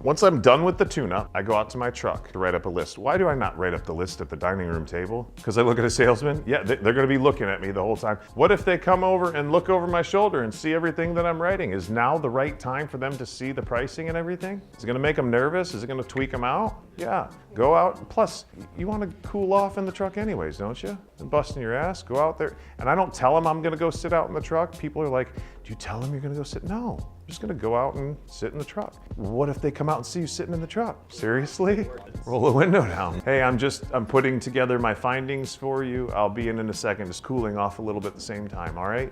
Once I'm done with the tune-up, I go out to my truck to write up a list. Why do I not write up the list at the dining room table? Because I look at a salesman? Yeah, they're gonna be looking at me the whole time. What if they come over and look over my shoulder and see everything that I'm writing? Is now the right time for them to see the pricing and everything? Is it gonna make them nervous? Is it gonna tweak them out? Yeah, go out. Plus, you wanna cool off in the truck anyways, don't you? And busting your ass, go out there. And I don't tell them I'm gonna go sit out in the truck. People are like, do you tell them you're gonna go sit? No, I'm just gonna go out and sit in the truck. What if they come out and see you sitting in the truck? Seriously? Roll the window down. Hey, I'm putting together my findings for you. I'll be in a second, just cooling off a little bit at the same time, all right?